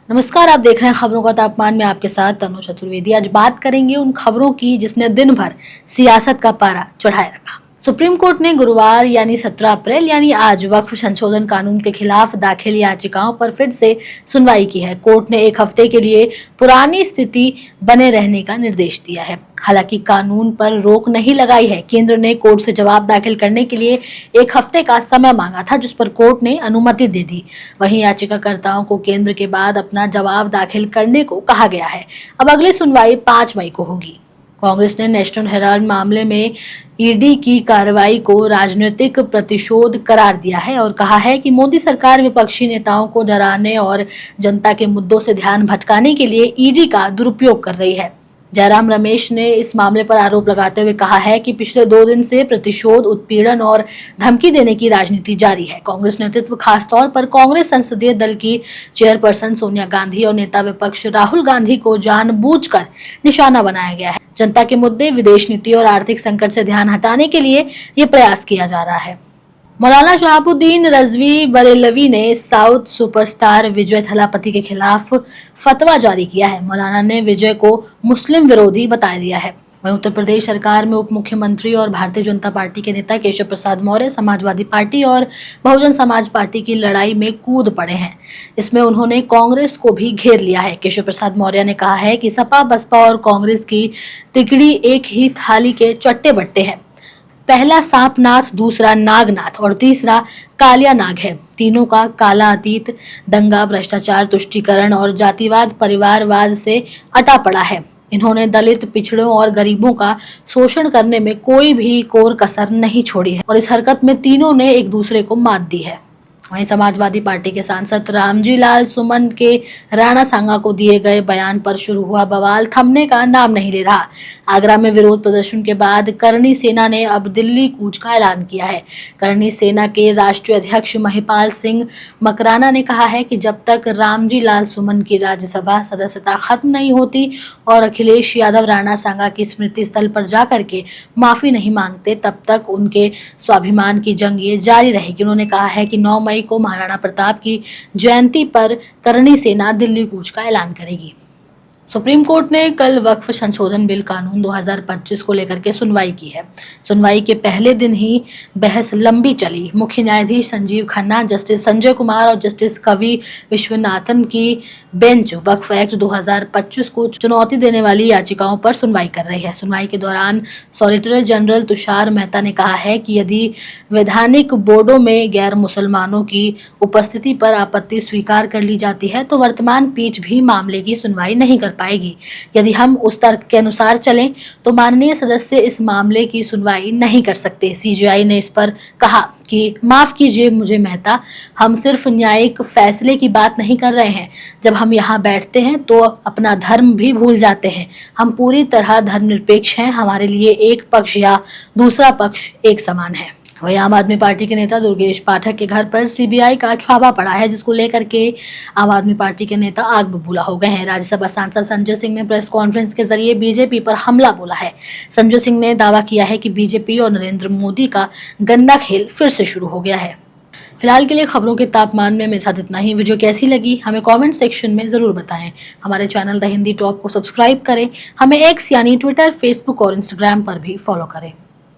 नमस्कार, आप देख रहे हैं खबरों का तापमान में आपके साथ तनु चतुर्वेदी। आज बात करेंगे उन खबरों की जिसने दिन भर सियासत का पारा चढ़ाए रखा। सुप्रीम कोर्ट ने गुरुवार यानी 17 अप्रैल यानी आज वक्फ संशोधन कानून के खिलाफ दाखिल याचिकाओं पर फिर से सुनवाई की है। कोर्ट ने एक हफ्ते के लिए पुरानी स्थिति बने रहने का निर्देश दिया है। हालांकि कानून पर रोक नहीं लगाई है। केंद्र ने कोर्ट से जवाब दाखिल करने के लिए एक हफ्ते का समय मांगा था, जिस पर कोर्ट ने अनुमति दे दी। वहीं याचिकाकर्ताओं को केंद्र के बाद अपना जवाब दाखिल करने को कहा गया है। अब अगली सुनवाई 5 मई को होगी। कांग्रेस ने नेशनल हेराल्ड मामले में ईडी की कार्रवाई को राजनीतिक प्रतिशोध करार दिया है और कहा है कि मोदी सरकार विपक्षी नेताओं को डराने और जनता के मुद्दों से ध्यान भटकाने के लिए ईडी का दुरुपयोग कर रही है। जयराम रमेश ने इस मामले पर आरोप लगाते हुए कहा है कि पिछले 2 दिन से प्रतिशोध, उत्पीड़न और धमकी देने की राजनीति जारी है। कांग्रेस नेतृत्व, खासतौर पर कांग्रेस संसदीय दल की चेयरपर्सन सोनिया गांधी और नेता विपक्ष राहुल गांधी को जानबूझकर निशाना बनाया गया है। जनता के मुद्दे, विदेश नीति और आर्थिक संकट से ध्यान हटाने के लिए ये प्रयास किया जा रहा है। मौलाना शहाबुद्दीन रजवी बरेलवी ने साउथ सुपरस्टार विजय थलापति के खिलाफ फतवा जारी किया है। मौलाना ने विजय को मुस्लिम विरोधी बता दिया है। वहीं उत्तर प्रदेश सरकार में उप मुख्यमंत्री और भारतीय जनता पार्टी के नेता केशव प्रसाद मौर्य समाजवादी पार्टी और बहुजन समाज पार्टी की लड़ाई में कूद पड़े हैं। इसमें उन्होंने कांग्रेस को भी घेर लिया है। केशव प्रसाद मौर्य ने कहा है कि सपा, बसपा और कांग्रेस की तिकड़ी एक ही थाली के चट्टे बट्टे हैं। पहला सांपनाथ, दूसरा नागनाथ और तीसरा कालिया नाग है। तीनों का काला अतीत दंगा, भ्रष्टाचार, तुष्टीकरण और जातिवाद, परिवारवाद से अटा पड़ा है। इन्होंने दलित, पिछड़ों और गरीबों का शोषण करने में कोई भी कोर कसर नहीं छोड़ी है और इस हरकत में तीनों ने एक दूसरे को मात दी है। वहीं समाजवादी पार्टी के सांसद रामजी लाल सुमन के राणा सांगा को दिए गए बयान पर शुरू हुआ बवाल थमने का नाम नहीं ले रहा। आगरा में विरोध प्रदर्शन के बाद करणी सेना ने अब दिल्ली कूच का ऐलान किया है। करणी सेना के राष्ट्रीय अध्यक्ष महिपाल सिंह मकराना ने कहा है कि जब तक रामजी लाल सुमन की राज्यसभा सदस्यता खत्म नहीं होती और अखिलेश यादव राणा सांगा की स्मृति स्थल पर जाकर के माफी नहीं मांगते, तब तक उनके स्वाभिमान की जंग ये जारी रहेगी। उन्होंने कहा है कि 9 मई को महाराणा प्रताप की जयंती पर करणी सेना दिल्ली कूच का ऐलान करेगी। सुप्रीम कोर्ट ने कल वक्फ संशोधन बिल कानून 2025 को लेकर के सुनवाई की है। सुनवाई के पहले दिन ही बहस लंबी चली। मुख्य न्यायाधीश संजीव खन्ना, जस्टिस संजय कुमार और जस्टिस कवि विश्वनाथन की बेंच वक्फ एक्ट 2025 को चुनौती देने वाली याचिकाओं पर सुनवाई कर रही है। सुनवाई के दौरान सॉलिसिटर जनरल तुषार मेहता ने कहा है कि यदि वैधानिक बोर्डों में गैर मुसलमानों की उपस्थिति पर आपत्ति स्वीकार कर ली जाती है तो वर्तमान पीठ भी मामले की सुनवाई नहीं कर पाएगी। यदि हम उस तर्क के अनुसार चलें तो माननीय सदस्य इस मामले की सुनवाई नहीं कर सकते। सीजेआई ने इस पर कहा कि माफ कीजिए मुझे मेहता, हम सिर्फ न्यायिक फैसले की बात नहीं कर रहे हैं। जब हम यहाँ बैठते हैं तो अपना धर्म भी भूल जाते हैं। हम पूरी तरह धर्मनिरपेक्ष हैं। हमारे लिए एक पक्ष या दूसरा पक्ष एक समान है। वहीं आम आदमी पार्टी के नेता दुर्गेश पाठक के घर पर सीबीआई का छापा पड़ा है, जिसको लेकर के आम आदमी पार्टी के नेता आग बबूला हो गए हैं। राज्यसभा सांसद संजय सिंह ने प्रेस कॉन्फ्रेंस के जरिए बीजेपी पर हमला बोला है। संजय सिंह ने दावा किया है कि बीजेपी और नरेंद्र मोदी का गंदा खेल फिर से शुरू हो गया है। फिलहाल के लिए खबरों के तापमान में मेरे साथ इतना ही। वीडियो कैसी लगी हमें कमेंट सेक्शन में जरूर बताएं। हमारे चैनल द हिंदी टॉप को सब्सक्राइब करें। हमें एक्स यानी ट्विटर, फेसबुक और इंस्टाग्राम पर भी फॉलो करें।